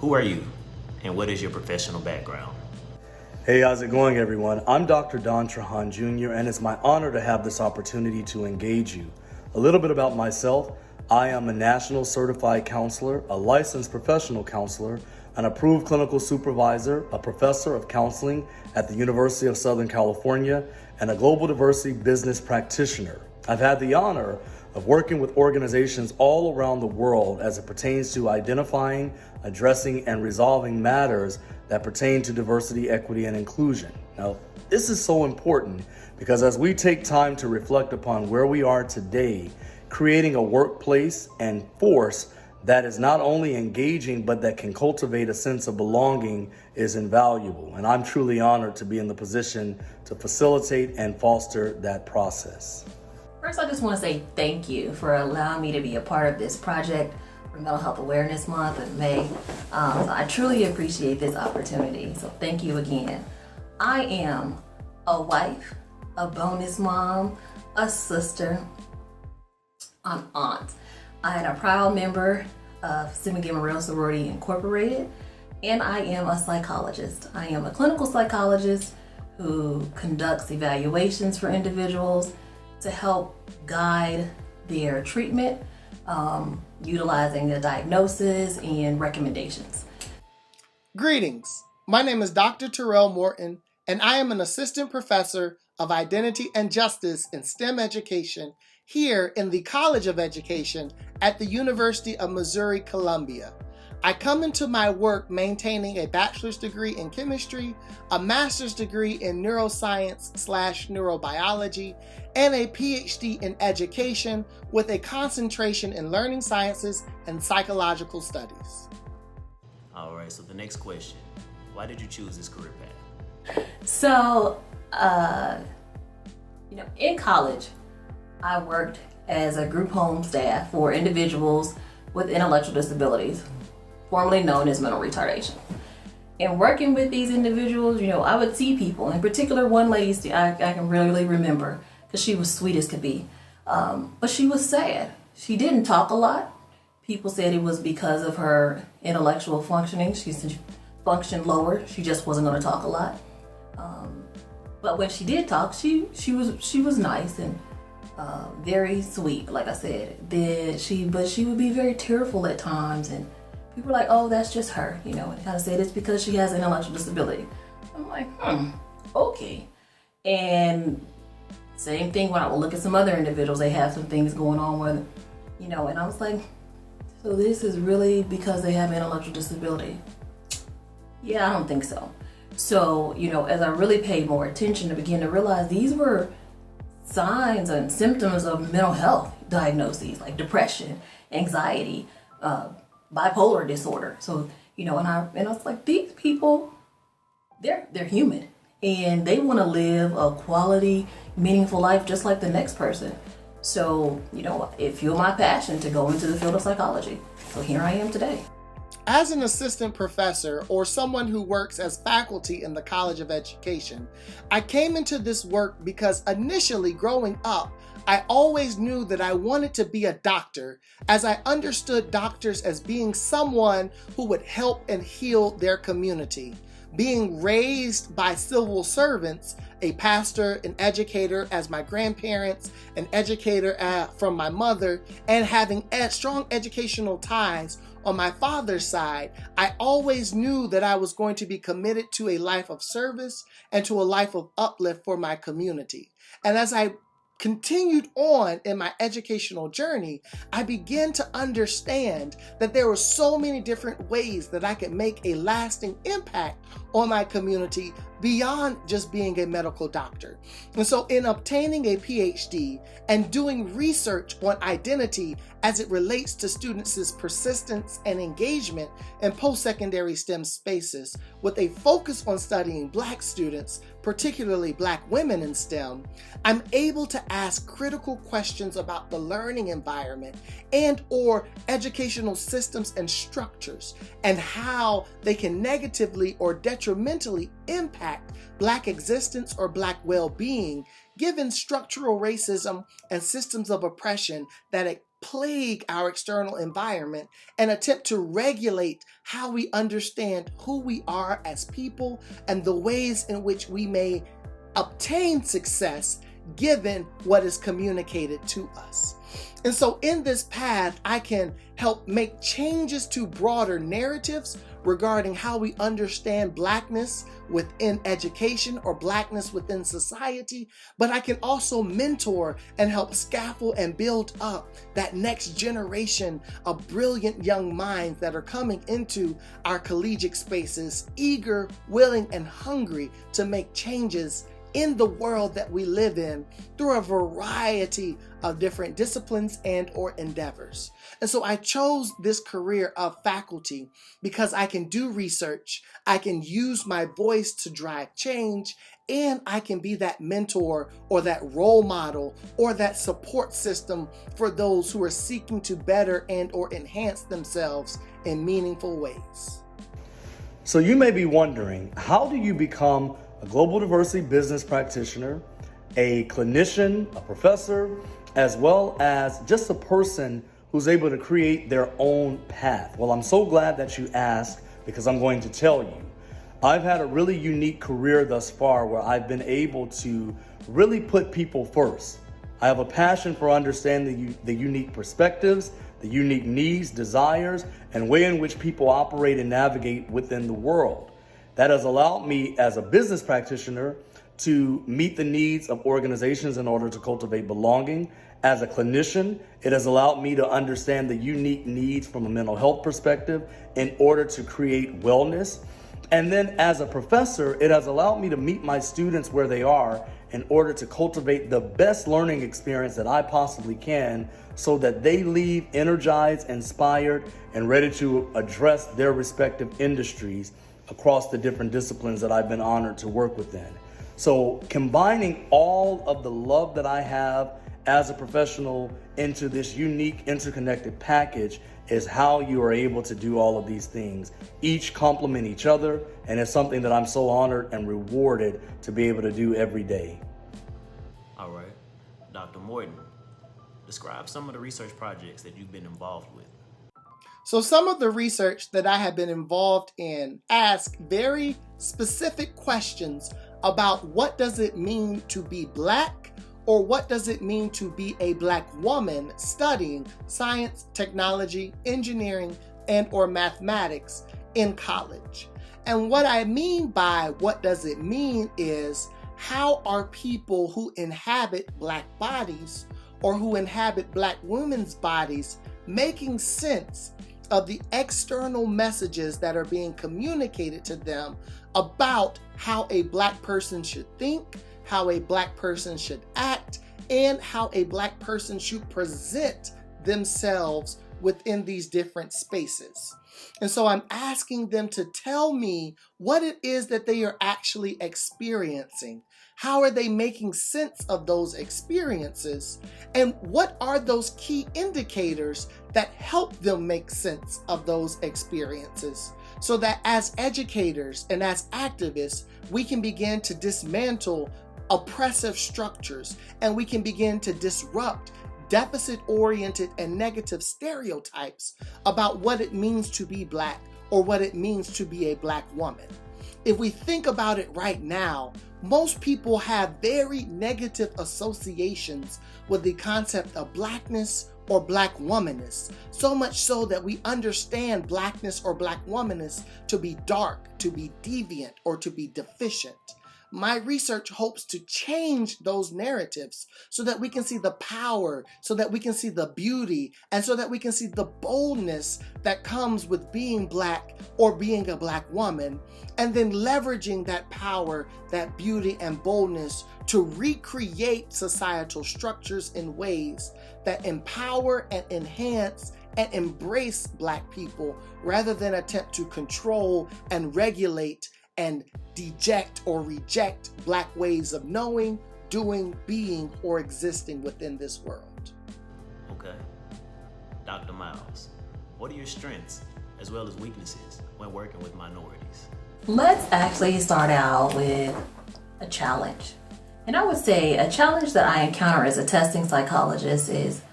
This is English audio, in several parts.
Who are you, and what is your professional background? Hey, how's it going, everyone? I'm Dr. Don Trahan Jr., and it's my honor to have this opportunity to engage you. A little bit about myself. I am a national certified counselor, a licensed professional counselor, an approved clinical supervisor, a professor of counseling at the University of Southern California, and a global diversity business practitioner. I've had the honor of working with organizations all around the world as it pertains to identifying, addressing, and resolving matters that pertain to diversity, equity, and inclusion. Now, this is so important because as we take time to reflect upon where we are today, creating a workplace and force that is not only engaging but that can cultivate a sense of belonging is invaluable. And I'm truly honored to be in the position to facilitate and foster that process. First, I just want to say thank you for allowing me to be a part of this project for Mental Health Awareness Month in May. I truly appreciate this opportunity, so thank you again. I am a wife, a bonus mom, a sister, an aunt. I am a proud member of Sigma Gamma Rho Sorority Incorporated, and I am a psychologist. I am a clinical psychologist who conducts evaluations for individuals to help guide their treatment, utilizing a diagnosis and recommendations. Greetings. My name is Dr. Terrell Morton, and I am an assistant professor of identity and justice in STEM education here in the College of Education at the University of Missouri-Columbia. I come into my work maintaining a bachelor's degree in chemistry, a master's degree in neuroscience/neurobiology, and a PhD in education with a concentration in learning sciences and psychological studies. All right, so the next question, why did you choose this career path? So, in college, I worked as a group home staff for individuals with intellectual disabilities, formerly known as mental retardation. And working with these individuals, I would see people, in particular one lady I can really remember because she was sweet as could be. But she was sad. She didn't talk a lot. People said it was because of her intellectual functioning. She functioned lower. She just wasn't going to talk a lot. But when she did talk, she was nice and very sweet, like I said. But she would be very tearful at times, and people were like, "Oh, that's just her," and kind of said it's because she has an intellectual disability. I'm like, okay. And same thing when I would look at some other individuals, they have some things going on with, and I was like, so this is really because they have an intellectual disability? Yeah, I don't think so. So, as I really paid more attention to begin to realize these were signs and symptoms of mental health diagnoses like depression, anxiety, bipolar disorder. So, and I was like, these people, they're human and they want to live a quality, meaningful life just like the next person. So, it fueled my passion to go into the field of psychology. So here I am today. As an assistant professor or someone who works as faculty in the College of Education, I came into this work because initially growing up, I always knew that I wanted to be a doctor, as I understood doctors as being someone who would help and heal their community. Being raised by civil servants, a pastor, an educator as my grandparents, an educator from my mother, and having strong educational ties on my father's side, I always knew that I was going to be committed to a life of service and to a life of uplift for my community. And as I continued on in my educational journey, I began to understand that there were so many different ways that I could make a lasting impact on my community beyond just being a medical doctor. And so in obtaining a PhD and doing research on identity as it relates to students' persistence and engagement in post-secondary STEM spaces, with a focus on studying Black students, particularly Black women in STEM, I'm able to ask critical questions about the learning environment and/or educational systems and structures, and how they can negatively or detrimentally impact Black existence or Black well-being, given structural racism and systems of oppression that plague our external environment and attempt to regulate how we understand who we are as people and the ways in which we may obtain success given what is communicated to us. And so in this path, I can help make changes to broader narratives regarding how we understand Blackness within education or Blackness within society, but I can also mentor and help scaffold and build up that next generation of brilliant young minds that are coming into our collegiate spaces, eager, willing, and hungry to make changes in the world that we live in through a variety of different disciplines and or endeavors. And so I chose this career of faculty because I can do research, I can use my voice to drive change, and I can be that mentor or that role model or that support system for those who are seeking to better and or enhance themselves in meaningful ways. So you may be wondering, how do you become a global diversity business practitioner, a clinician, a professor, as well as just a person who's able to create their own path? Well, I'm so glad that you asked, because I'm going to tell you. I've had a really unique career thus far where I've been able to really put people first. I have a passion for understanding the unique perspectives, the unique needs, desires, and way in which people operate and navigate within the world. That has allowed me as a business practitioner to meet the needs of organizations in order to cultivate belonging. As a clinician, it has allowed me to understand the unique needs from a mental health perspective in order to create wellness. And then as a professor, it has allowed me to meet my students where they are in order to cultivate the best learning experience that I possibly can so that they leave energized, inspired, and ready to address their respective industries across the different disciplines that I've been honored to work within. So combining all of the love that I have as a professional into this unique interconnected package is how you are able to do all of these things. Each complement each other, and it's something that I'm so honored and rewarded to be able to do every day. All right, Dr. Morton, describe some of the research projects that you've been involved with. So some of the research that I have been involved in ask very specific questions about what does it mean to be Black, or what does it mean to be a Black woman studying science, technology, engineering, and or mathematics in college. And what I mean by what does it mean is, how are people who inhabit Black bodies or who inhabit Black women's bodies making sense of the external messages that are being communicated to them about how a Black person should think, how a Black person should act, and how a Black person should present themselves within these different spaces. And so I'm asking them to tell me what it is that they are actually experiencing. How are they making sense of those experiences? And what are those key indicators that help them make sense of those experiences? So that as educators and as activists, we can begin to dismantle oppressive structures, and we can begin to disrupt deficit-oriented and negative stereotypes about what it means to be Black or what it means to be a Black woman. If we think about it right now, most people have very negative associations with the concept of Blackness or Black womanness, so much so that we understand Blackness or Black womanness to be dark, to be deviant, or to be deficient. My research hopes to change those narratives so that we can see the power, so that we can see the beauty, and so that we can see the boldness that comes with being Black or being a Black woman, and then leveraging that power, that beauty, and boldness to recreate societal structures in ways that empower and enhance and embrace Black people rather than attempt to control and regulate and deject or reject Black ways of knowing, doing, being, or existing within this world. Okay. Dr. Miles, what are your strengths as well as weaknesses when working with minorities? Let's actually start out with a challenge. And I would say a challenge that I encounter as a testing psychologist is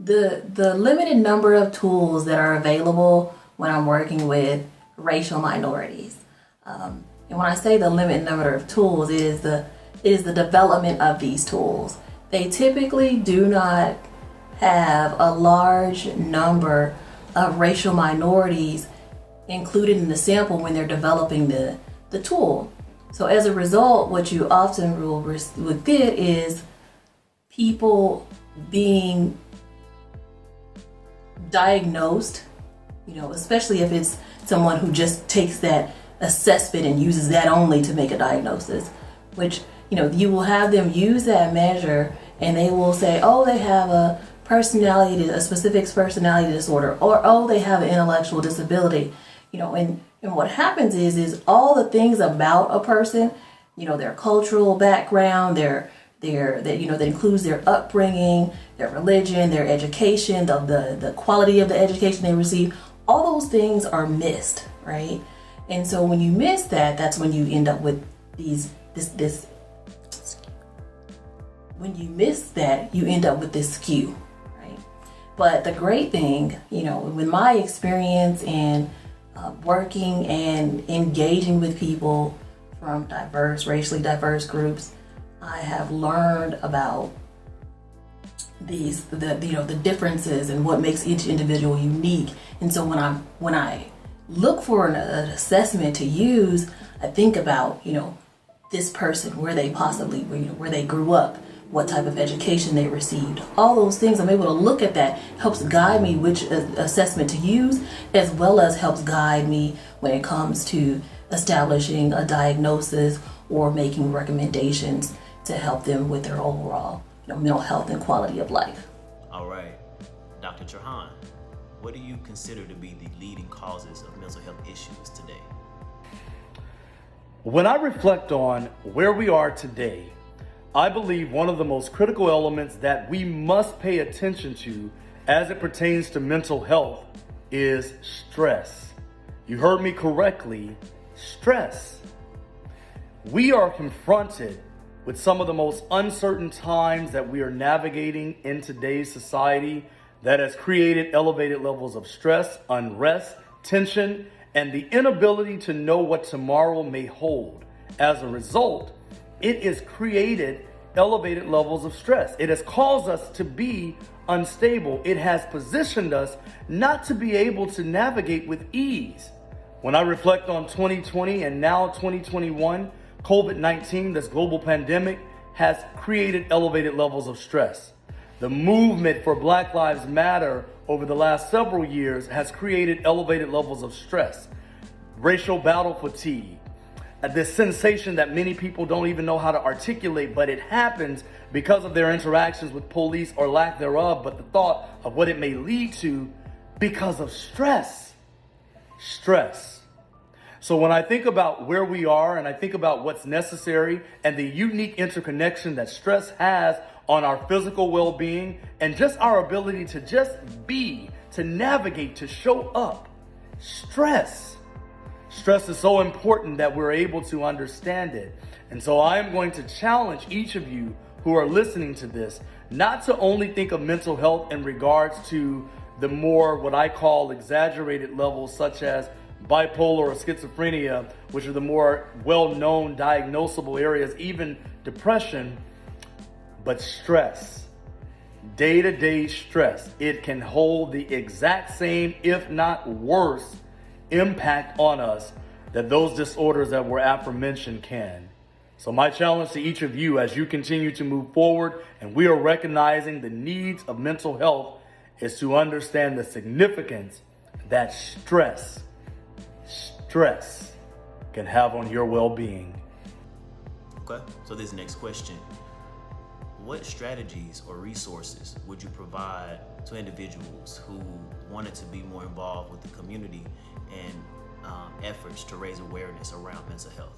the limited number of tools that are available when I'm working with racial minorities. And when I say the limited number of tools, it is the development of these tools. They typically do not have a large number of racial minorities included in the sample when they're developing the tool. So as a result, what you often would get is people being diagnosed, especially if it's someone who just takes that assessment and uses that only to make a diagnosis, which, you will have them use that measure and they will say, oh, they have a specific personality disorder, or oh, they have an intellectual disability, and what happens is all the things about a person, their cultural background, that includes their upbringing, their religion, their education, the quality of the education they receive, all those things are missed, right? And so when you miss that, that's when you end up with when you miss that, you end up with this skew, right? But the great thing, with my experience in working and engaging with people from racially diverse groups, I have learned about the differences and what makes each individual unique. And so when I look for an assessment to use, I think about this person, where they grew up, what type of education they received, all those things. I'm able to look at that, helps guide me which assessment to use, as well as helps guide me when it comes to establishing a diagnosis or making recommendations to help them with their overall mental health and quality of life. All right, Dr. Trahan, what do you consider to be the leading causes of mental health issues today? When I reflect on where we are today, I believe one of the most critical elements that we must pay attention to as it pertains to mental health is stress. You heard me correctly, stress. We are confronted with some of the most uncertain times that we are navigating in today's society that has created elevated levels of stress, unrest, tension, and the inability to know what tomorrow may hold. As a result, it has created elevated levels of stress. It has caused us to be unstable. It has positioned us not to be able to navigate with ease. When I reflect on 2020 and now 2021, COVID-19, this global pandemic, has created elevated levels of stress. The movement for Black Lives Matter over the last several years has created elevated levels of stress, racial battle fatigue, this sensation that many people don't even know how to articulate, but it happens because of their interactions with police or lack thereof, but the thought of what it may lead to because of stress. So when I think about where we are and I think about what's necessary and the unique interconnection that stress has on our physical well-being and just our ability to just be, to navigate, to show up, Stress is so important that we're able to understand it. And so I am going to challenge each of you who are listening to this, not to only think of mental health in regards to the more what I call exaggerated levels, such as bipolar or schizophrenia, which are the more well-known diagnosable areas, even depression, but stress. Day-to-day stress. It can hold the exact same, if not worse, impact on us that those disorders that were aforementioned can. So my challenge to each of you as you continue to move forward and we are recognizing the needs of mental health is to understand the significance that stress can have on your well-being. Okay, so this next question. What strategies or resources would you provide to individuals who wanted to be more involved with the community and efforts to raise awareness around mental health?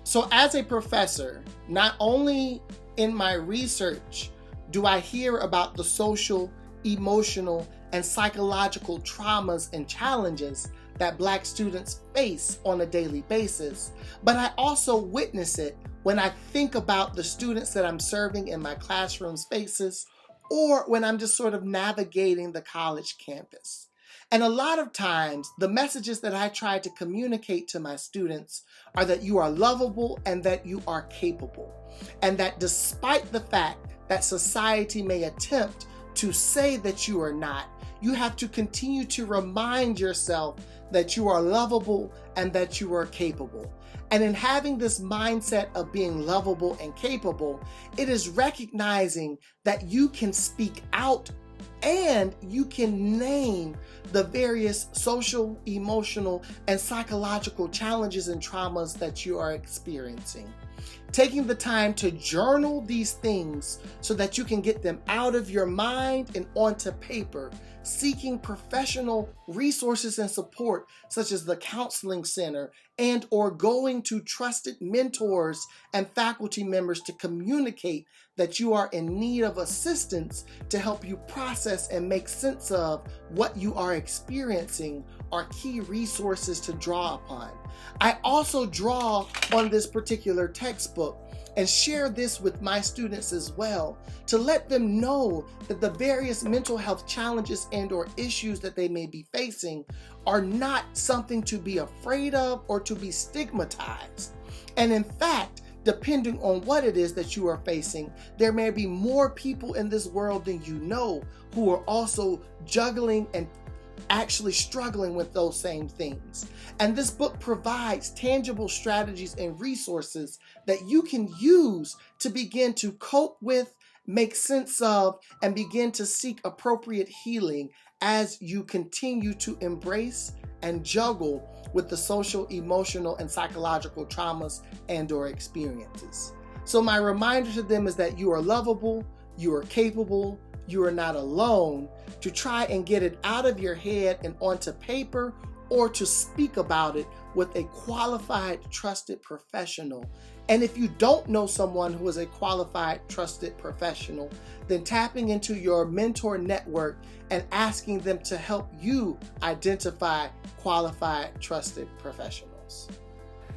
So as a professor, not only in my research do I hear about the social, emotional, and psychological traumas and challenges that Black students face on a daily basis, but I also witness it when I think about the students that I'm serving in my classroom spaces or when I'm just sort of navigating the college campus. And a lot of times, the messages that I try to communicate to my students are that you are lovable and that you are capable. And that despite the fact that society may attempt to say that you are not, you have to continue to remind yourself that you are lovable and that you are capable. And in having this mindset of being lovable and capable, it is recognizing that you can speak out and you can name the various social, emotional, and psychological challenges and traumas that you are experiencing. Taking the time to journal these things so that you can get them out of your mind and onto paper, seeking professional resources and support such as the counseling center and or going to trusted mentors and faculty members to communicate that you are in need of assistance to help you process and make sense of what you are experiencing are key resources to draw upon. I also draw on this particular textbook and share this with my students as well to let them know that the various mental health challenges and or issues that they may be facing are not something to be afraid of or to be stigmatized. And in fact, depending on what it is that you are facing, there may be more people in this world than you know who are also juggling and actually struggling with those same things. And this book provides tangible strategies and resources that you can use to begin to cope with, make sense of, and begin to seek appropriate healing as you continue to embrace and juggle with the social, emotional, and psychological traumas and or experiences. So my reminder to them is that you are lovable, you are capable, you are not alone, to try and get it out of your head and onto paper or to speak about it with a qualified, trusted professional. And if you don't know someone who is a qualified, trusted professional, then tapping into your mentor network and asking them to help you identify qualified, trusted professionals.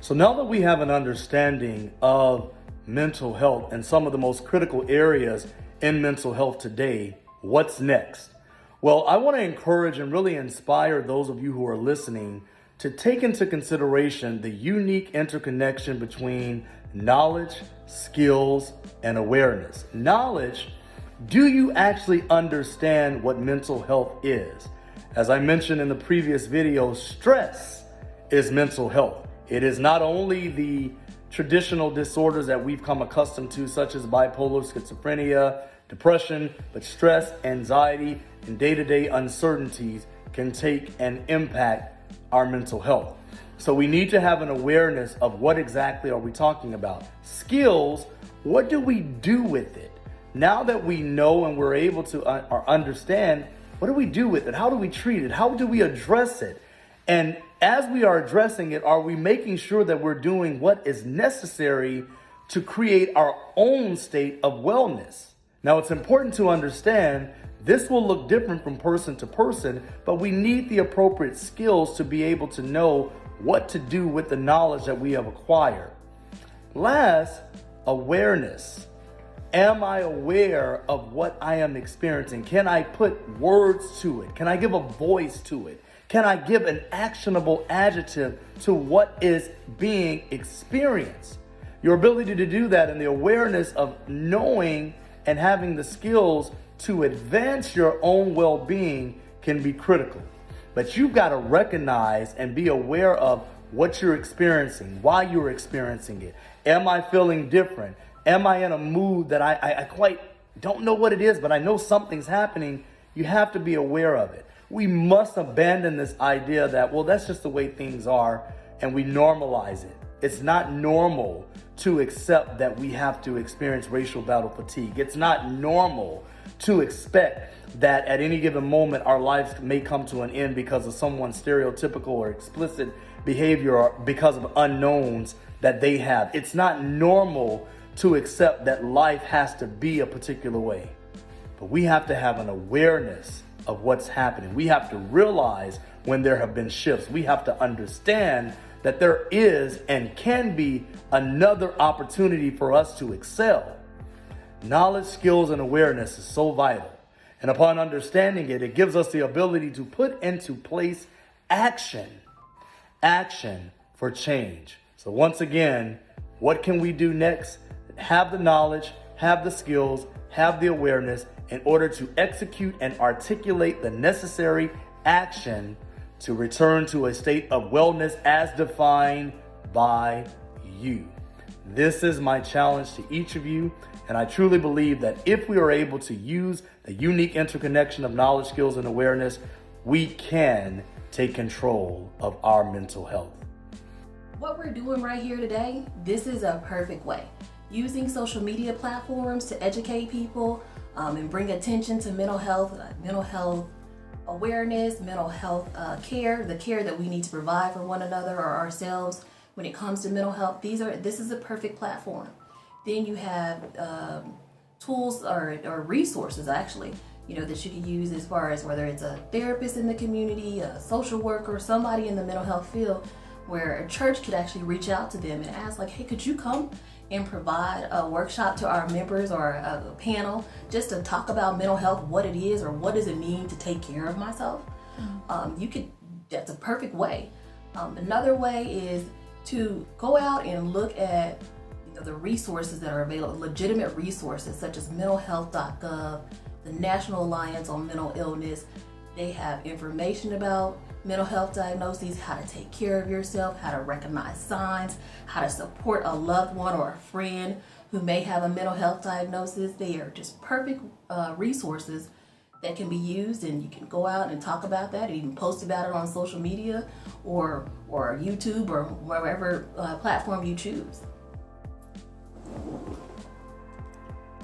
So now that we have an understanding of mental health and some of the most critical areas in mental health today, what's next? Well, I want to encourage and really inspire those of you who are listening to take into consideration the unique interconnection between knowledge, skills, and awareness. Knowledge, do you actually understand what mental health is? As I mentioned in the previous video, stress is mental health. It is not only the traditional disorders that we've come accustomed to, such as bipolar, schizophrenia, depression, but stress, anxiety, and day-to-day uncertainties can take and impact our mental health. So we need to have an awareness of what exactly are we talking about. Skills, what do we do with it? Now that we know and we're able to understand, what do we do with it? How do we treat it? How do we address it? And as we are addressing it, are we making sure that we're doing what is necessary to create our own state of wellness? Now, it's important to understand this will look different from person to person, but we need the appropriate skills to be able to know what to do with the knowledge that we have acquired. Last, awareness. Am I aware of what I am experiencing? Can I put words to it? Can I give a voice to it? Can I give an actionable adjective to what is being experienced? Your ability to do that and the awareness of knowing and having the skills to advance your own well-being can be critical. But you've got to recognize and be aware of what you're experiencing, why you're experiencing it. Am I feeling different? Am I in a mood that I quite don't know what it is, but I know something's happening? You have to be aware of it. We must abandon this idea that, well, that's just the way things are, and we normalize it. It's not normal to accept that we have to experience racial battle fatigue. It's not normal to expect that at any given moment our lives may come to an end because of someone's stereotypical or explicit behavior or because of unknowns that they have. It's not normal to accept that life has to be a particular way. But we have to have an awareness of what's happening. We have to realize when there have been shifts. We have to understand that there is and can be another opportunity for us to excel. Knowledge, skills, and awareness is so vital. And upon understanding it, it gives us the ability to put into place action for change. So once again, what can we do next? Have the knowledge, have the skills, have the awareness in order to execute and articulate the necessary action to return to a state of wellness as defined by you. This is my challenge to each of you, and I truly believe that if we are able to use the unique interconnection of knowledge, skills, and awareness, we can take control of our mental health. What we're doing right here today, this is a perfect way. Using social media platforms to educate people and bring attention to mental health awareness, mental health care, the care that we need to provide for one another or ourselves when it comes to mental health. This is a perfect platform. Then you have tools or resources actually, that you can use as far as whether it's a therapist in the community, a social worker, somebody in the mental health field, where a church could actually reach out to them and ask like, hey, could you come and provide a workshop to our members or a panel just to talk about mental health, what it is or what does it mean to take care of myself? That's a perfect way. Another way is to go out and look at the resources that are available, legitimate resources such as mentalhealth.gov, the National Alliance on Mental Illness. They have information about mental health diagnoses, how to take care of yourself, how to recognize signs, how to support a loved one or a friend who may have a mental health diagnosis. They are just perfect resources that can be used, and you can go out and talk about that and even post about it on social media or YouTube or wherever platform you choose.